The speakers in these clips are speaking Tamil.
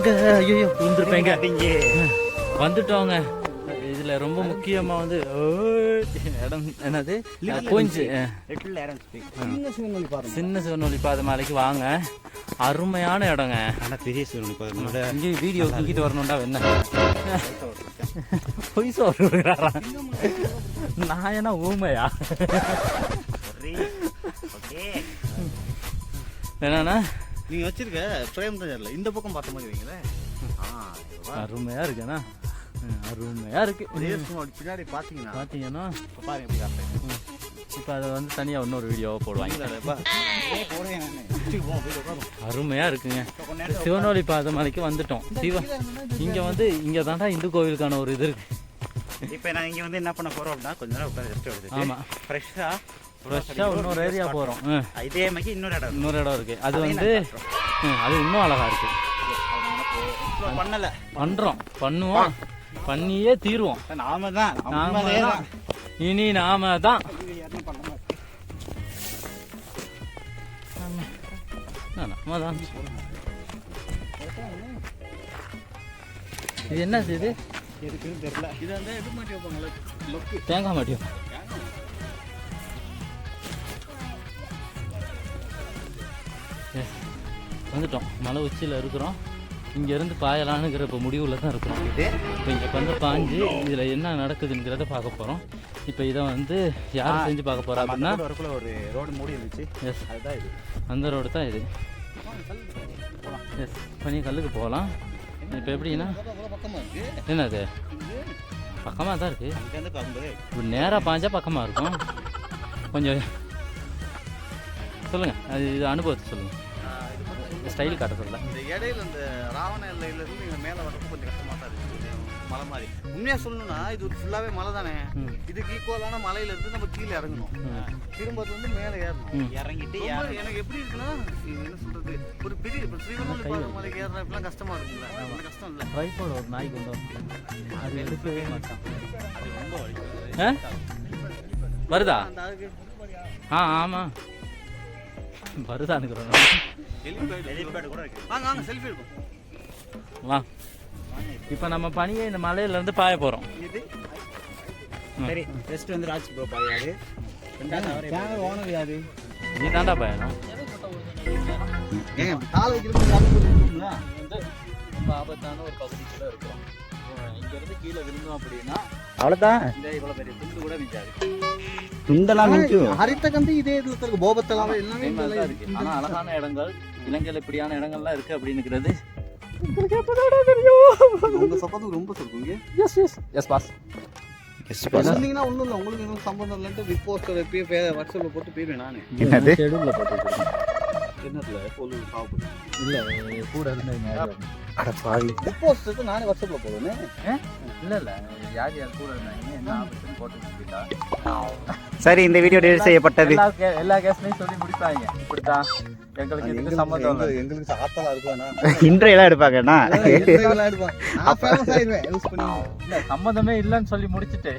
எங்க ஐயோ விழுந்துருப்பேங்க. வந்துட்டோங்க. இதுல ரொம்ப முக்கியமா வந்து இடம் என்னது கொஞ்சம் சின்ன சிவனொலி பாதை மலைக்கு வாங்க. அருமையான இடங்க. ஆனால் பெரிய சிவனொலி பாதை இங்கே வீடியோ தூக்கிட்டு வரணும்டா. என்ன பொய் சொல்றாரா? நான் என்ன ஊமையா? என்னன்னா நீங்க வச்சிருக்க பிரேம் தான் இல்லை, இந்த பக்கம் பார்த்த மாதிரி வைங்களே. அருமையா இருக்குண்ணா, அருமையா இருக்கு. பின்னாடி பார்த்தீங்கன்னா பாருங்க எப்படி காட்டுறேன். இப்போ அதை வந்து தனியாக இன்னொரு வீடியோவை போடுவாங்க. அருமையா இருக்குங்க. சிவனொலி பாதை மலைக்கு வந்துட்டோம். இங்கே வந்து இங்கே தாண்டா இந்து கோவிலுக்கான ஒரு இது இருக்கு. இப்போ நான் இங்கே வந்து என்ன பண்ண போகிறோம் அப்படின்னா கொஞ்ச நேரம் உட்காந்து ரெஸ்ட் எடுத்து. ஆமாம், ஃப்ரெஷ்ஷாக இன்னொரு ஏரியா போகிறோம். இதே மாதிரி இன்னொரு இடம் இருக்கு. அது வந்து அது இன்னும் அழகா இருக்கு. பண்ணுவோம், பண்ணியே தீருவோம். நாம தான் இனி நாம தான். இது என்ன இது? தெரியல. இது வந்து எது மாட்டி வைப்பாங்களே, தேங்காய் மாட்டியும். வந்துட்டோம், மலை உச்சியில் இருக்கிறோம். இங்கேருந்து பாயலானுங்கிற இப்போ முடிவில் தான் இருக்கிறோம். இப்போ இங்கே வந்து பாஞ்சு இதில் என்ன நடக்குதுங்கிறத பார்க்க போகிறோம். இப்போ இதை வந்து யார் செஞ்சு பார்க்க போகிறோம் அப்படின்னா, ஒரு ரோடு மூடி இருந்துச்சு. எஸ், அதுதான் இது. அந்த ரோடு தான் இது. எஸ், பண்ணி கல்லுக்கு போகலாம். இப்போ எப்படின்னா என்னது பக்கமாக தான் இருக்குது. இப்போ நேராக பாஞ்சா பக்கமாக இருக்கும். கொஞ்சம் சொல்லுங்கள், அது இது அனுபவத்தை சொல்லுங்கள். ஸ்டைல் காட்ட சொல்லல. இந்த இடையில இந்த ராவண எல்லையிலேருந்து இங்கே மேலே வரப்போ கொஞ்சம் கஷ்டமாக தான் இருக்குது. மலை மாதிரி உண்மையாக சொல்லணும்னா இது ஃபுல்லாகவே மலை தானே. இதுக்கு ஈக்குவலான மலையிலேருந்து நம்ம கீழே இறங்கணும். திரும்ப வந்து மேலே ஏறணும். இறங்கிட்டு எனக்கு எப்படி இருக்குன்னா, என்ன சொல்கிறது, ஒரு பெரிய ஸ்ரீவல்லிபுத்தூர் மலைக்கு ஏறுற இப்பெல்லாம் கஷ்டமாக இருக்குங்களா? அந்த கஷ்டம் இல்லை. ட்ரைபாட் ஒரு நாய் கொண்டு வரணும், அது எடுக்கவே மாட்டான். அது ரொம்ப வலிக்கும். வருதா? ஆமாம் வருதானுக்குறோம். வா, இப்போ நம்ம பனியை இந்த மலையிலேருந்து பாய போகிறோம். சரி, ஃபர்ஸ்ட் வந்து ராஜ் ப்ரோ பாயாரு. ரெண்டாவது ஓனர் யாரு? நீ தாண்டா பயணம். ஆபத்தான ஒரு பகுதிக்குள்ள இருக்கிறோம். இங்கிருந்து கீழே விழுந்தோம் அப்படின்னா அவ்வளோதான். இந்த இவ்வளோ பெரிய துண்டு கூட மிஞ்சாது. துண்டெல்லாம் ஹரித்தகந்தி இதே இதில் இருக்கு. போபத்தெல்லாம் எல்லாமே இருக்கு. ஆனால் அழகான இடங்கள் இலங்கையில் இப்படியான இடங்கள்லாம் இருக்கு அப்படின்னுக்கிறது உங்க சப்போர்ட் ரொம்ப சொல்லுங்க. Yes yes yes boss. சொன்னீங்கன்னா ஒன்றும் இல்லை, உங்களுக்கு எதுவும் சம்பந்தம் இல்லைன்ட்டு பிக் போஸ்டர் எப்பயே வாட்ஸ்அப்பில் போட்டு போயிருவேன் நான். என்னது ஷெடியூலில் போட்டு என்னதுல பொருள் சாப்பிடு இல்லை கூட இருந்தீங்க. பிக் போஸ்டருக்கு நானே வாட்ஸ்அப்பில் போடுவேன். இல்லை யார் யார் கூட இருந்தாங்க என்ன ஆபத்துன்னு போட்டு. சரி, இந்த வீடியோ டெலிட் செய்யப்பட்டது. எல்லா கேஸ்லையும் சொல்லி முடிப்பாங்க. இப்படித்தான் எங்களுக்கு இதுக்கு சம்மந்தம் இல்லை. எங்களுக்கு ஆத்தலா இருக்கும்னா இன்ட்ரெல்லாம் எடுப்பாங்கண்ணா. இல்லை சம்மந்தமே இல்லைன்னு சொல்லி முடிச்சுட்டு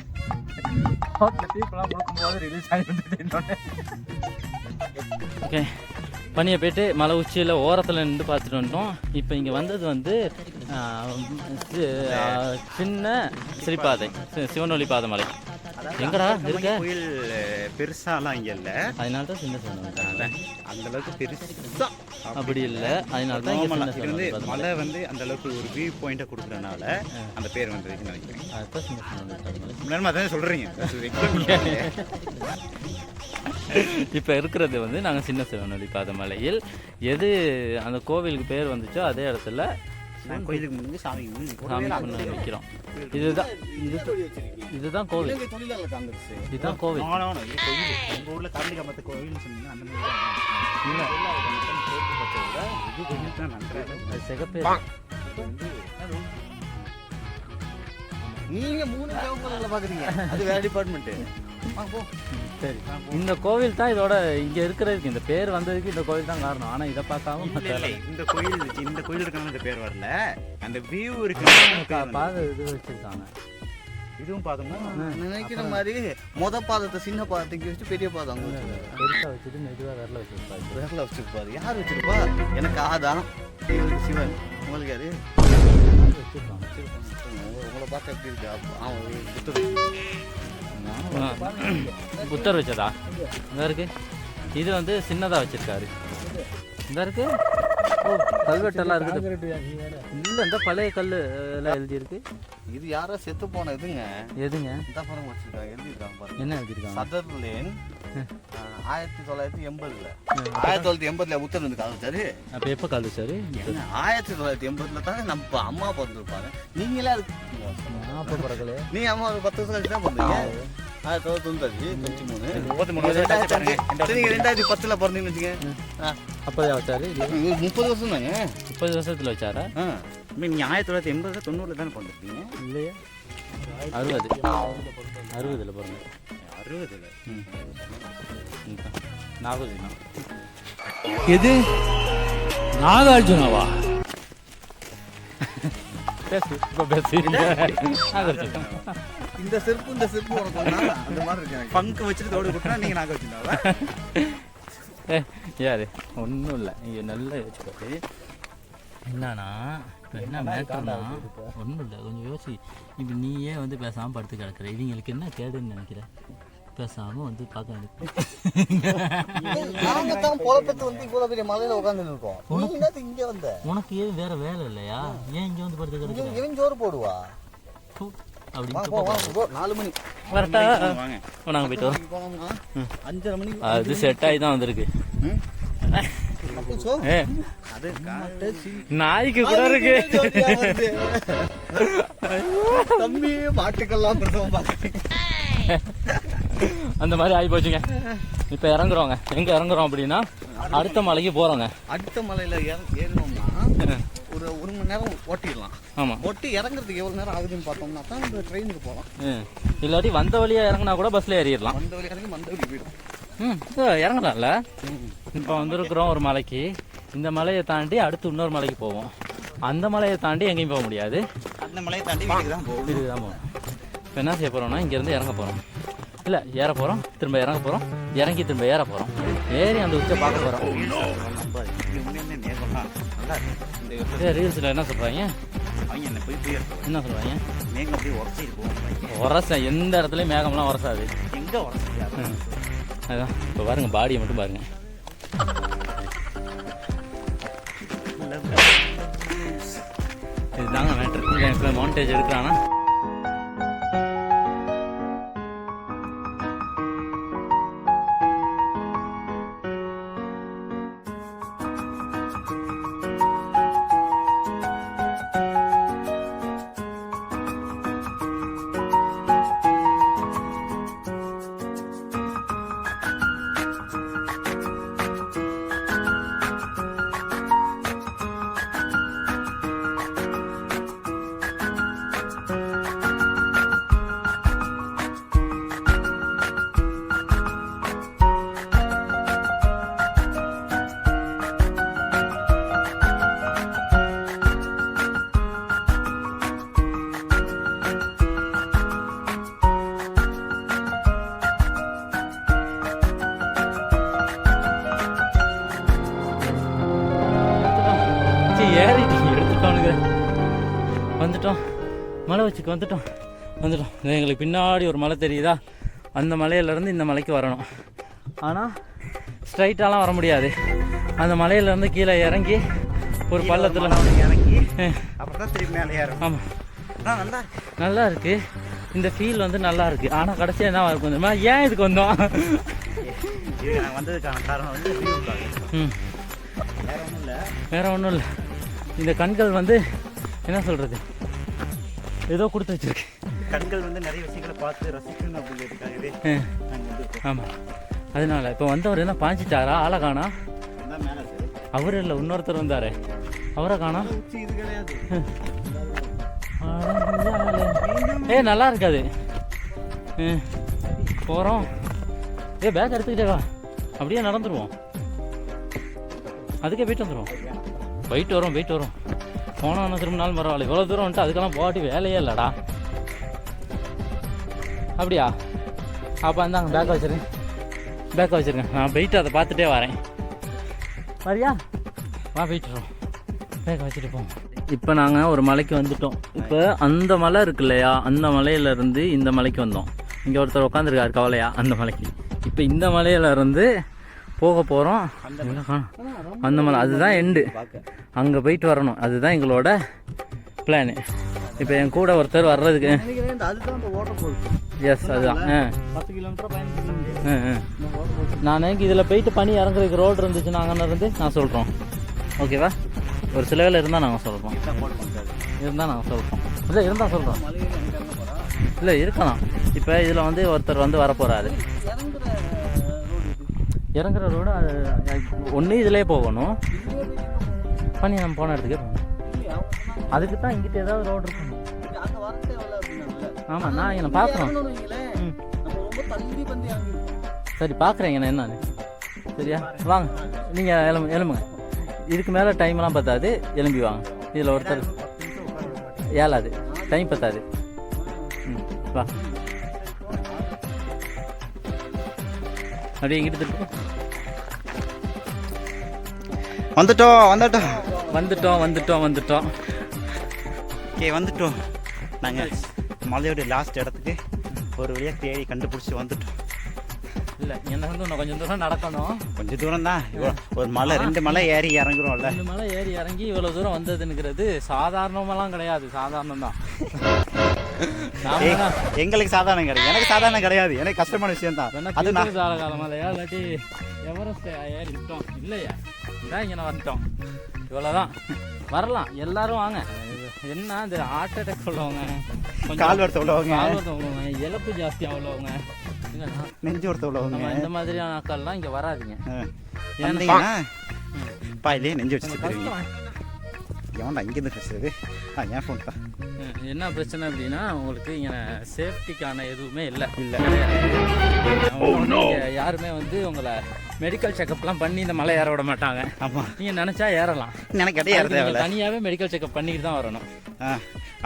தீர்ப்பெல்லாம் கொடுக்கும்போது ரிலீஸ் ஆகிட்டு. ஓகே, பனியை போய்ட்டு மலை உச்சியில் ஓரத்தில் நின்று பார்த்துட்டு வந்துட்டோம். இப்போ இங்கே வந்தது வந்து சின்ன ஸ்ரீபாதை, சிவனொலி பாதை மலை. எங்கடா இருக்க? கோயில் பெருசாலாம் இங்கே இல்லை, அதனால தான் சின்ன சிவனொலி. அந்த அளவுக்கு பெருசா அப்படி இல்லை, அதனால தான் இது வந்து மலை வந்து அந்த அளவுக்கு ஒரு வியூ பாயிண்ட்டை கொடுக்குறதுனால அந்த பேர் வந்துருக்குன்னு நினைக்கிறேன். அதுதான் சின்ன சிவனொலி. முன்னாடி அதான் சொல்கிறீங்க. இப்போ இருக்கிறது வந்து நாங்கள் சின்ன சிவனொலி பாதை மலையில். எது அந்த கோவிலுக்கு பேர் வந்துச்சோ அதே இடத்துல கோயிலுக்கு முன்னாடி சாமி பண்ண வைக்கிறோம். இதுதான் கோவில். இதுதான் கோவில். எங்கள் ஊரில் காந்தி காமத்து கோவில்னு சொன்னீங்கன்னா அந்த மாதிரி சிகப்பே. நீங்க 3 தேவங்களை பார்க்குறீங்க, அது வேற டிபார்ட்மெண்ட்டு. சரி, இந்த கோவில் தான் இதோட இங்க இருக்கிறதுக்கு இந்த பேர் வந்ததுக்கு இந்த கோவில் தான் காரணம். ஆனா இதை பார்க்காம இந்த கோயில் இருக்காங்க, இந்த பேர் வரல. அந்த வியூ இருக்கு, பாதை இது வச்சிருக்காங்க. இதுவும் பாதமா நினைக்கிற மாதிரி பாதத்தை சின்ன பாதத்துக்கு வச்சு பெரிய பாதம் அங்கே வச்சுருக்காரு. பெருசாக வச்சுட்டு மெதுவாக விரல வச்சுருப்பாரு. விரல வச்சுருப்பாரு. யார் வச்சிருப்பா? எனக்கு ஆதான், சிவன். உங்களுக்கு யாரு வச்சுருப்பாங்க. உங்களை பார்த்தா எப்படி இருக்கு? புத்தர் வச்சதா இந்த இருக்கு. இது வந்து சின்னதாக வச்சிருக்காரு. இந்த இருக்கு. ஓ, கல்வெட்டெல்லாம் இருக்குது. இல்லை, இந்த பழைய கல் எல்லாம் எழுதியிருக்கு. இது யாரோ செத்து போன இதுங்க. எதுங்க? இந்த படம் வச்சிருக்காங்க, எழுதியிருக்காங்க பாருங்க. என்ன எழுதியிருக்காங்க? சதர்லேன் 1980. 1980 புத்தர் வந்து காமிச்சாரு. அப்போ எப்போ காமிச்சாரு? 1980 தானே நம்ம அம்மா பிறந்திருப்பாங்க. நீங்களே அதுக்கு அப்போ பிறக்கல. நீ அம்மா ஒரு 10 வருஷம் கழிச்சு தான் பிறந்தீங்க. 1993 2010 பிறந்தீங்கன்னு வச்சுங்க. அப்போதான் வச்சாரு. 30 வருஷம் தாங்க. 30 வருஷத்தில் வச்சாரா? நீங்கள் 1980 90 தானே பிறந்திருப்பீங்க. இல்லையா? 60 60 பிறந்த 60. நாகார்ஜுனா. எது நாகார்ஜுனாவா? பேசு, இப்போ பேசு. நாகார்ஜுனா. இந்த செருப்பு உனக்கு அந்த மாதிரி இருக்கு. பங்கு வச்சுட்டு தோடு கொடுத்தா நீங்கள் நாகார்ஜுனாவா? யாரு? ஒன்றும் இல்லை, நீங்கள் நல்லா யோசிச்சு. என்னன்னா இப்போ என்ன மேட்டர்னா ஒன்றும் இல்லை, கொஞ்சம் யோசி. இப்போ நீயே வந்து பேசாமல் படுத்து கிடக்குற. இவங்களுக்கு என்ன கேடுன்னு நினைக்கிற? பேசாமல் வந்து பார்க்க நாங்கள் தான் பொழப்பத்து வந்து இவ்வளோ பெரிய மலையில் உட்காந்து இருக்கோம். இங்கே வந்த உனக்கு ஏன் வேற வேலை இல்லையா? ஏன் இங்கே வந்து படுத்து கிடக்குற? இவன் சோறு போடுவா அப்படின்னு 4 மணி கரெக்டா நாங்கள் போயிட்டு வரோம். 5:30 மணி அது செட் ஆகி தான் வந்திருக்கு. நாய்க்கு கூட இருக்கு. தம்பி மாட்டுக்கெல்லாம் பிரசவம் பார்க்க அந்த மாதிரி ஆகி போச்சுங்க. இப்போ இறங்குறோங்க. எங்க இறங்குறோம் அப்படின்னா அடுத்த மலைக்கு போறோங்க. அடுத்த மலையில ஏறணும்னா ஒரு 1 மணி நேரம் ஓட்டிடலாம். ஆமா, ஓட்டி இறங்குறதுக்கு எவ்வளவு நேரம் ஆகுதுன்னு பார்த்தோம்னா தான் இந்த ட்ரெயினுக்கு போகலாம். இல்லாட்டி வந்த வழியா இறங்கினா கூட பஸ்ல ஏறிடலாம். வந்த வழி இறங்கி வந்த வழி போயிடும். இறங்கலாம்ல. இப்போ வந்திருக்கிறோம் ஒரு மலைக்கு. இந்த மலையை தாண்டி அடுத்து இன்னொரு மலைக்கு போவோம். அந்த மலையை தாண்டி எங்கேயும் போக முடியாது. அந்த மலையை தாண்டி வீட்டுக்கு தான் போகும். இதுக்கு தான் போகணும். இப்போ என்ன செய்ய போகிறோம்னா இங்கேருந்து இறங்க போகிறோம். இல்லை, ஏற போகிறோம், திரும்ப இறங்க போகிறோம், இறங்கி திரும்ப ஏற போகிறோம். ஏறி அந்த உச்சை பார்க்க போகிறோம். ரீல்ஸில் என்ன சொல்கிறாங்க? அவங்க என்ன போய் என்ன சொல்கிறாங்க? மேகம் அப்படியே உரசிருப்போம். உரச எந்த இடத்துலையும் மேகம்லாம் உரசாது. எங்கே உரசியா? அதுதான். இப்போ பாருங்க, பாடியை மட்டும் பாருங்க. இதுதாங்க மேட்ரு. எனக்கு மவுண்டேஜ் எடுக்கிறானா? ஏறிட்டு எடுத்துட்டோனுங்க. வந்துட்டோம், மலை வச்சுக்கு வந்துட்டோம். எங்களுக்கு பின்னாடி ஒரு மலை தெரியுதா? அந்த மலையிலேருந்து இந்த மலைக்கு வரணும். ஆனால் ஸ்ட்ரைட்டாலாம் வர முடியாது. அந்த மலையிலேருந்து கீழே இறங்கி ஒரு பள்ளத்தில் இறங்கி அப்புறம் தான் திரும்பி மேலே ஏறும். ஆமாம், நல்லா இருக்குது. இந்த ஃபீல் வந்து நல்லா இருக்குது. ஆனால் கடைசியாக என்ன இருக்கும் தெரியுமா? ஏன் இதுக்கு வந்தோம்? வந்ததுக்கான காரணம் வந்து வேற ஒன்றும் இல்லை. இந்த கண்கள் வந்து என்ன சொல்கிறது, ஏதோ கொடுத்து வச்சிருக்கு. கண்கள் வந்து நிறைய விஷயங்களை பார்த்து ரசிக்கணும் அப்படிங்கிறதுக்காகவே. ஆமாம், அதனால இப்போ வந்தவர் என்ன பாஞ்சிட்டாரா? ஆளை காணா. அவர் இல்லை, இன்னொருத்தர் வந்தார், அவரை காணா. இது கிடையாது. நல்லா இருக்காது. போகிறோம். பேக் எடுத்துக்கிட்டே வா, அப்படியே நடந்துருவோம். அதுக்கே போயிட்டு வந்துடுவோம். போயிட்டு வரோம். போனோன்னு திரும்ப நாள் பரவாயில்ல. இவ்வளோ தூரம் வந்துட்டு அதுக்கெல்லாம் போட்டி வேலையே இல்லைடா. அப்படியா? அப்போ அந்தாங்க பேக்கை வச்சுருங்க, பேக்கை வச்சுருங்க. நான் போயிட்டு அதை பார்த்துட்டே வரேன். வரியா? வா போயிட்டுறோம், பேக்கை வச்சுட்டு போவோம். இப்போ நாங்கள் ஒரு மலைக்கு வந்துட்டோம். இப்போ அந்த மலை இருக்கு இல்லையா, அந்த மலையிலேருந்து இந்த மலைக்கு வந்தோம். இங்கே ஒருத்தர் உட்காந்துருக்காரு கவலையா, அந்த மலைக்கு. இப்போ இந்த மலையிலேருந்து போக போகிறோம். அந்த மலை அதுதான் எண்டு, அங்கே போயிட்டு வரணும். அதுதான் எங்களோட பிளானு. இப்போ என் கூட ஒருத்தர் வர்றதுக்கு எஸ் அதுதான் 10 கிலோமீட்டர் பயணம். நான் இதில் போயிட்டு பனி இறங்குறதுக்கு ரோடு இருந்துச்சு, நாங்கள் இருந்து நான் சொல்கிறோம். ஓகேவா? ஒரு சில வேலை இருந்தால் நாங்கள் சொல்கிறோம், இருந்தால் நாங்கள் சொல்கிறோம். இல்லை இருந்தால் சொல்கிறோம், இல்லை இருக்கலாம். இப்போ இதில் வந்து ஒருத்தர் வந்து வரப்போகிறாரு. இறங்குற ரோடு ஒன்று இதிலே போகணும். பனி நம்ம போன இடத்துக்கே போகணும். அதுக்கு தான் இங்கிட்ட ஏதாவது ரோடு இருக்கணும். ஆமாம், நான் என்ன பார்க்குறோம். சரி பார்க்குறேங்க நான் என்னன்னு. சரியா? வாங்க நீங்கள் எலும்புங்க. இதுக்கு மேலே டைம்லாம் பத்தாது, எலும்பி வாங்க. இதில் ஒருத்தர் ஏழாது, டைம் பத்தாது. வா அப்படியே இங்கிட்டு திருப்பி. வந்துட்டோம். ஓகே, வந்துட்டோம். நாங்கள் மலையோட லாஸ்ட் இடத்துக்கு ஒரு வழியாக தேடி கண்டுபிடிச்சி வந்துட்டோம். இல்லை என்ன வந்து இன்னும் கொஞ்சம் தூரம் நடக்கணும். கொஞ்சம் தூரம் தான். ஒரு மலை 2 மலை ஏறி இறங்குறோம்ல. 2 மலை ஏறி இறங்கி இவ்வளோ தூரம் வந்ததுங்கிறது சாதாரணமெல்லாம் கிடையாது. சாதாரணம் தான். எங்களுக்கு சாதாரணம் கிடையாது, எனக்கு சாதாரணம் கிடையாது, எனக்கு கஷ்டமான விஷயம் தான். அது காலமலையா இல்லாட்டி எவரெஸ்ட் ஏறிட்டோம் இல்லையா? இதான் இங்கே வந்துட்டோம். இவ்வளோதான். வரலாம், எல்லாரும் வாங்க. என்ன இந்த ஹார்ட் அட்டாக் உள்ளவங்க, கால் வருத்த உள்ளவங்க, இழப்பு ஜாஸ்தியாக உள்ளவங்க, நெஞ்சு ஒருத்த உள்ளவங்க, இந்த மாதிரியான ஆட்கள்லாம் இங்கே வராதிங்க. பாயிலே நெஞ்சு வச்சு எவன்டா இங்கேருந்து பேசுறது? என் ஃபோன் தான். என்ன பிரச்சனை அப்படின்னா, உங்களுக்கு இங்கே சேஃப்டிக்கான எதுவுமே இல்லை. யாருமே வந்து உங்களை மெடிக்கல் செக்அப்லாம் பண்ணி இந்த மலை ஏற விட மாட்டாங்க. ஆமாம், நீங்கள் நினச்சா ஏறலாம். எனக்கு கிடையாது, தனியாகவே மெடிக்கல் செக்அப் பண்ணிட்டு தான் வரணும்.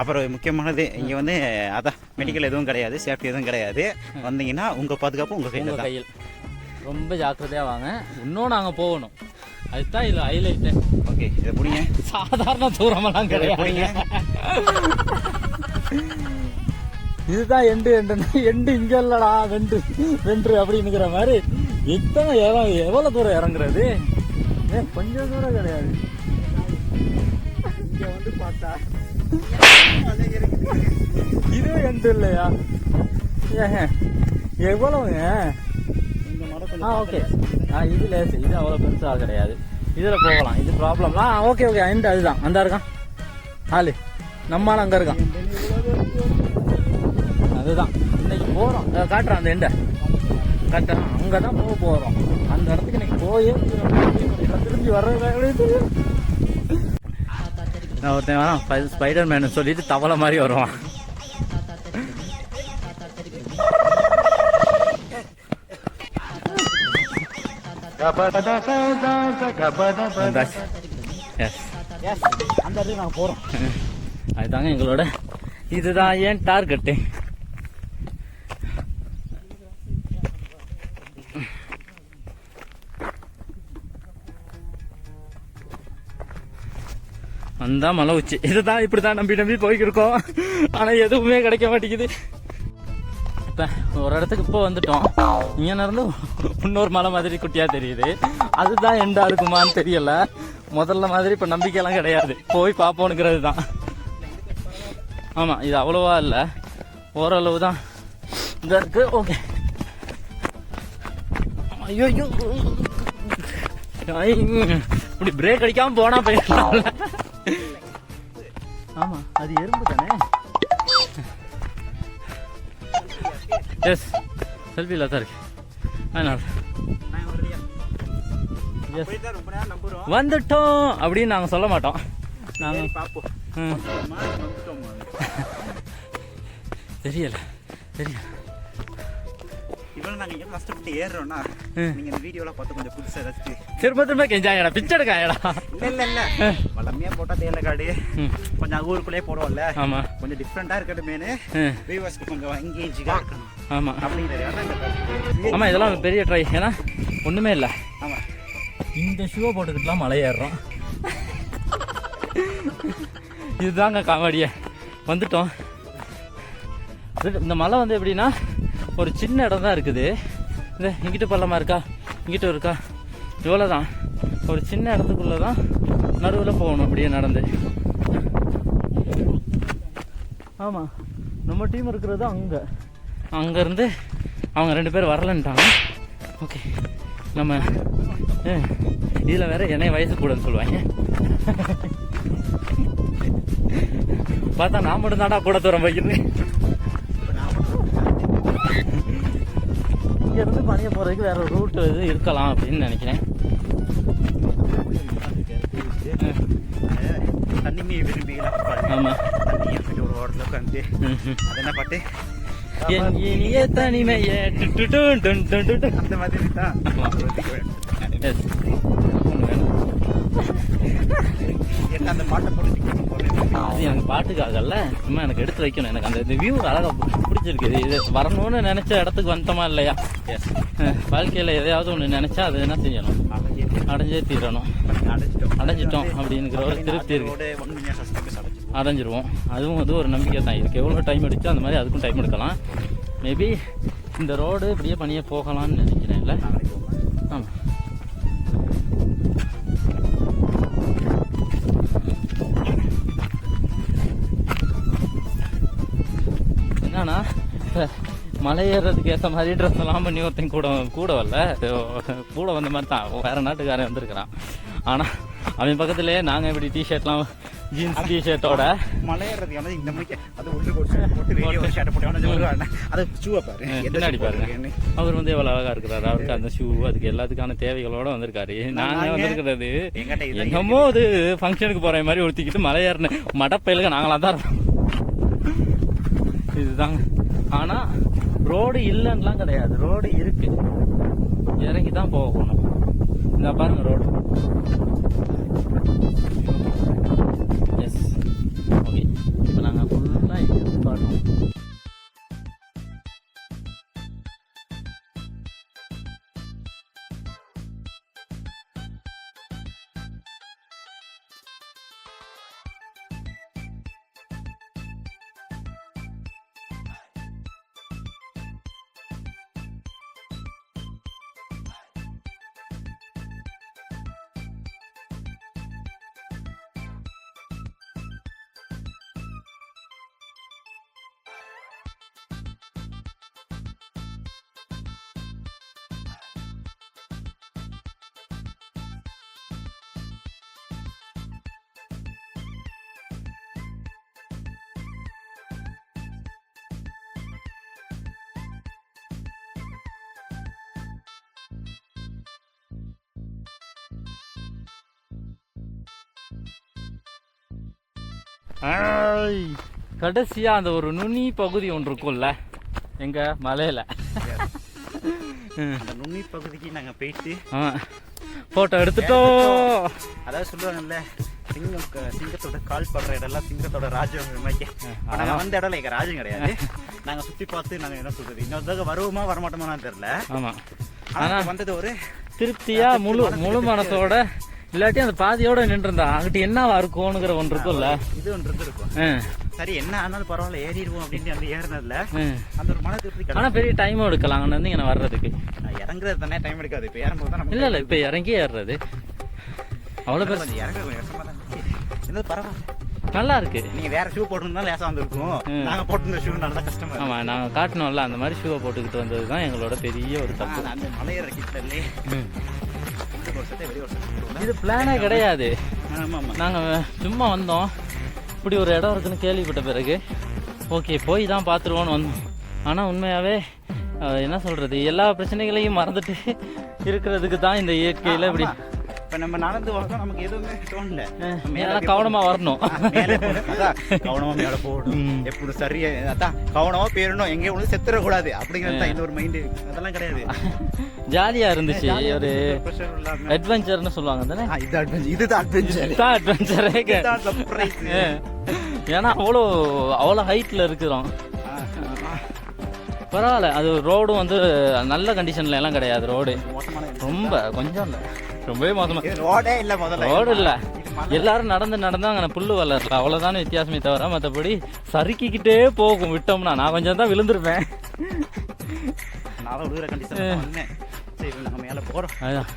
அப்புறம் முக்கியமானது இங்கே வந்து அதான் மெடிக்கல் எதுவும் கிடையாது, சேஃப்டி எதுவும் கிடையாது. வந்தீங்கன்னா உங்கள் பாதுகாப்பு உங்கள் கையில். ரொம்ப ஜாக்கிரதையாக வாங்க. இன்னும் நாங்கள் போகணும், அதுதான் இதில் ஹைலைட்டு. ஓகே, இதை பிடிங்க. சாதாரண தூரமெல்லாம் கிடையாது. இதுதான் எண்டு இங்கே இல்லடா, வென்று அப்படின்னுங்கிற மாதிரி. இத்தனை எவ்வளோ தூரம் இறங்குறது? கொஞ்சம் தூரம் கிடையாது. இங்கே வந்து பார்த்தா இது எண்டு இல்லையா? எவ்வளவுங்க? ஓகே, இது லேசு, இது அவ்வளோ பெருசாக கிடையாது. இதில் போகலாம், இது ப்ராப்ளம்லாம். ஓகே எண்டு அதுதான். அந்த இருக்கான் ஆளு, நம்மளால அங்கே இருக்கான். அதுதான் இன்னைக்கு போகிறோம். காட்டுறான் அந்த எண்டை காட்டுறான். அங்கே தான் போகிறோம். அந்த இடத்துக்கு இன்னைக்கு போயே திரும்பி வர்றது. ஒருத்தன் வரான், ஸ்பைடர் மேனு சொல்லிட்டு தவளை மாதிரி வருவான். அந்த இடத்துக்கு நாங்கள் போகிறோம். அதுதாங்க எங்களோட, இதுதான் ஏன் டார்கெட்டு. அந்த மலை உச்சி இதுதான். இப்படி தான் நம்பி போய்க்கிருக்கோம். ஆனால் எதுவுமே கிடைக்க மாட்டேங்குது. இப்போ ஒரு இடத்துக்கு இப்போ வந்துட்டோம். இங்கே இருந்து இன்னொரு மலை மாதிரி குட்டியாக தெரியுது. அதுதான் எண்டா இருக்குமான்னு தெரியல. முதல்ல மாதிரி இப்போ நம்பிக்கையெல்லாம் கிடையாது. போய் பார்ப்போனுங்கிறது தான். ஆமாம், இது அவ்வளோவா இல்லை, ஓரளவு தான் இதாக இருக்கு. ஓகே, ஐயோ இப்படி பிரேக் அடிக்காமல் போனால் போயிடலாம். ஆமாம், அது எறும்பு தானே. எஸ், செல்ஃபியில் தான் இருக்கு. அதனால வந்துட்டோம் அப்படின்னு நாங்கள் சொல்ல மாட்டோம். நாங்கள் தெரியல. இவ்வளோ நாங்கள் எங்கே கஷ்டப்பட்டு ஏறுறோம்னா, நீங்கள் இந்த வீடியோலாம் பார்த்து கொஞ்சம் புதுசாக ஏதாச்சும் திரும்ப கெஞ்சாங்கடா, பிச்சை எடுக்காங்கடா. இல்லை வளமையாக போட்டால் தேயிலை காடு கொஞ்சம் ஊருக்குள்ளேயே போடுவோம்ல. ஆமாம், கொஞ்சம் டிஃப்ரெண்ட்டாக இருக்கட்டும். மேனு வியூவர்ஸ்க்கு கொஞ்சம் எங்கேஜிங்காக இருக்கணும். ஆமாம் அப்படிங்கிறது. அதான் இந்த கருத்து. ஆமாம், இதெல்லாம் பெரிய ட்ரை. ஏன்னா ஒன்றுமே இல்லை, ஆமா இந்த ஷூவை போட்டுக்கிட்டுலாம் மலை ஏறுறோம். இதுதாங்க காமெடியே. வந்துட்டோம். இந்த மலை வந்து எப்படின்னா ஒரு சின்ன இடம் தான் இருக்குது. இந்த இங்கிட்ட பள்ளமாக இருக்கா, இங்கிட்ட இருக்கா, இவ்வளோ தான். ஒரு சின்ன இடத்துக்குள்ளே தான் நடுவில் போகணும் அப்படியே நடந்து. ஆமாம், நம்ம டீம் இருக்கிறது அங்கேருந்து அவங்க 2 பேர் வரலன்ட்டாங்க. ஓகே, நம்ம இதில் வேற என்னைய வயசு கூடன்னு சொல்லுவாங்க. பார்த்தா நான் மட்டும் தாண்டா கூட தூரம் வைக்கிறேன். இங்கேருந்து பணிய போகிறதுக்கு வேற ஒரு ரூட் இது இருக்கலாம் அப்படின்னு நினைக்கிறேன். தண்ணிமையை விரும்பிக்கலாம். ஆமாம், தண்ணி எடுத்துட்டு ஒரு ஓரத்தில் உட்காந்து அது என்ன பாட்டு, என் இனிய தனிமையே அந்த மாதிரி தான். Yes. என்ன அந்த பாட்டை போட்டு அது எனக்கு பாட்டுக்காகல, சும்மா எனக்கு எடுத்து வைக்கணும். எனக்கு அந்த வியூ அழகாக பிடிச்சிருக்கு. இது வரணும்னு நினைச்ச இடத்துக்கு வந்துட்டோமா இல்லையா? வாழ்க்கையில் எதையாவது ஒன்று நினைச்சா அது என்ன செய்யணும், அடைஞ்சே தீரணும். அடைஞ்சிட்டோம் அப்படிங்கிற ஒரு திருப்தி இருக்கு. அடைஞ்சிருவோம். அதுவும் அது ஒரு நம்பிக்கை தான். இதுக்கு எவ்வளோ டைம் எடுத்து அந்த மாதிரி அதுக்கும் டைம் எடுக்கலாம். மேபி இந்த ரோடு இப்படியே பண்ணியே போகலான்னு நினைக்கிறேன். இல்லை, ஆமாம். என்னன்னா மலை ஏறுறதுக்கு ஏற்ற மாதிரி ட்ரெஸ் எல்லாம் பண்ணி ஒருத்தன் கூட வரல, கூட வந்த மாதிரி தான் வேற நாட்டுக்காரன் வந்திருக்கிறான். ஆனால் அவன் பக்கத்துலேயே நாங்கள் இப்படி டிஷர்ட்லாம் ஜீன்ஸ் டிஷர்ட்டோட மலை ஏறுறது இந்த மாதிரி அது போட்டு ஷர்ட் போட்டு அதை ஷூவை பாரு, பின்னாடி பாருங்க. அவர் வந்து எவ்வளோ அழகா இருக்கிறாரு. அவருக்கு அந்த ஷூ அதுக்கு எல்லாத்துக்கான தேவைகளோட வந்திருக்காரு. நாங்கள் வந்திருக்கிறது என்னமோ அது ஃபங்க்ஷனுக்கு போகிற மாதிரி ஒருத்திக்கிட்டு மலை ஏறின மடப்பயிலுக்கு நாங்களாம் தான் இருக்கோம். இதுதாங்க. ஆனால் ரோடு இல்லைன்னுலாம் கிடையாது, ரோடு இருக்கு. இறங்கி தான் போகணும். இந்த பாருங்க ரோடு. S, okay. இப்போ நாங்கள் ஃபுல்லாக இங்கே காட்டுறோம். கடைசியா அந்த ஒரு நுனி பகுதி ஒன்று இருக்கும்ல எங்க மலையில, அந்த நுனி பகுதிக்கு நாங்க போயிட்டு போட்டோ எடுத்துட்டோம். அதாவது சொல்லுவாங்கல்ல, சிங்கத்தோட கால் படுற இடம்லாம் சிங்கத்தோட ராஜ்யம் மாதிரி. நாங்க வந்த இடம் எங்க ராஜ்யம் கிடையாது. நாங்க சுத்தி பார்த்து நாங்க என்ன சொல்றது, இன்னொரு வருவோமா வரமாட்டோமா தெரியல. ஆமா, ஆனா வந்தது ஒரு திருப்தியா முழு மனசோட. இல்லாட்டி அந்த பாதியோட நின்று இருந்தா அங்கிட்ட என்னவா இருக்கும்னுங்கிற ஒன்று இருக்கும்ல, இது ஒன்று இருக்கும். சரி என்ன ஆனாலும் பரவாயில்ல ஏறிடுவோம் அப்படின்னு அந்த ஏறினதுல அந்த ஒரு மன திருப்தி. ஆனா பெரிய டைமும் எடுக்கலாம் அங்க இருந்து இங்க வர்றதுக்கு. இறங்குறது தானே டைம் எடுக்காது. இப்ப ஏறும்போது தான் இல்ல இப்ப இறங்கி ஏறுறது அவ்வளவு பேர் இறங்குறது கஷ்டமா தான் இருந்துச்சு. பரவாயில்ல, நல்லா இருக்கு. நீங்க வேற ஷூ போட்டுருந்தா லேசா வந்திருக்கும். நாங்க போட்டிருந்த ஷூ நல்லா கஷ்டமா. ஆமா, நாங்க காட்டணும்ல அந்த மாதிரி ஷூவை போட்டுக்கிட்டு வந்ததுதான் எங்களோட பெரிய ஒரு தப்பு. அந்த மலையேற கிட்டலே இது பிளானே கிடையாது. நாங்க சும்மா வந்தோம், இப்படி ஒரு இடம் இருக்குன்னு கேள்விப்பட்ட பிறகு ஓகே போய் தான் பார்த்துருவோன்னு வந்தோம். ஆனால் உண்மையாகவே என்ன சொல்கிறது, எல்லா பிரச்சனைகளையும் மறந்துட்டு இருக்கிறதுக்கு தான் இந்த இயற்கையில் இப்படி. இப்போ நம்ம நடந்து வரணும், நமக்கு எதுவுமே தோணல. மேலே கவனமாக வரணும், கவனமாக மேலே போகணும், எப்படி சரியா அதான் கவனமாக போயிடணும், எங்கேயும் ஒன்று செத்துடக்கூடாது அப்படிங்கிறது தான் இன்னொரு மைண்டு. அதெல்லாம் கிடையாது, ஜாலியாக இருந்துச்சு. ஒரு அட்வென்ச்சர்னு சொல்லுவாங்க தானே, இதுதான் அட்வென்ச்சரே. ஏன்னா அவ்வளோ ஹைட்டில் இருக்கிறோம். பரவாயில்ல. அது ரோடும் வந்து நல்ல கண்டிஷன்ல எல்லாம் கிடையாது. ரோடு ரொம்ப கொஞ்சம் இல்லை, ரொம்பவே மோசமாக. ரோடே இல்லை, முதல்ல ரோடு இல்லை. எல்லாரும் நடந்து அங்கே புல்லு வளரல, அவ்வளோதானே வித்தியாசமே தவிர மற்றபடி சறுக்கிக்கிட்டே போகும். விட்டோம்னா நான் கொஞ்சம் தான் விழுந்திருப்பேன். நான் விழுகிற கண்டிஷன். சரி, நம்ம மேலே போகிறோம். அதுதான்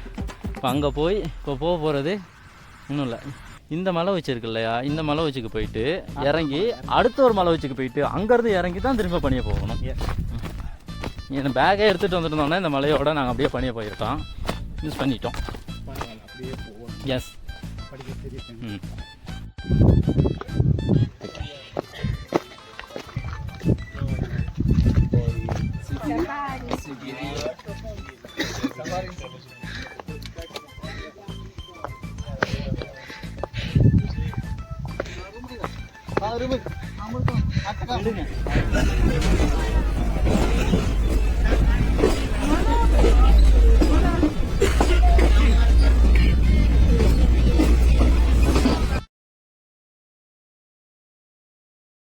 இப்போ அங்கே போய் இப்போ போக போகிறது ஒன்றும் இல்லை. இந்த மலை வச்சுருக்கு இல்லையா, இந்த மலை வச்சுக்கு போயிட்டு இறங்கி அடுத்த ஒரு மலை வச்சுக்கு போயிட்டு அங்கேருந்து இறங்கி தான் திரும்ப பணியை போகணும். என் பேக்கே எடுத்துகிட்டு வந்துருந்தோன்னே இந்த மலையோட நாங்கள் அப்படியே பணியை போயிருக்கோம், யூஸ் பண்ணிட்டோம். எஸ். ம். Rumah.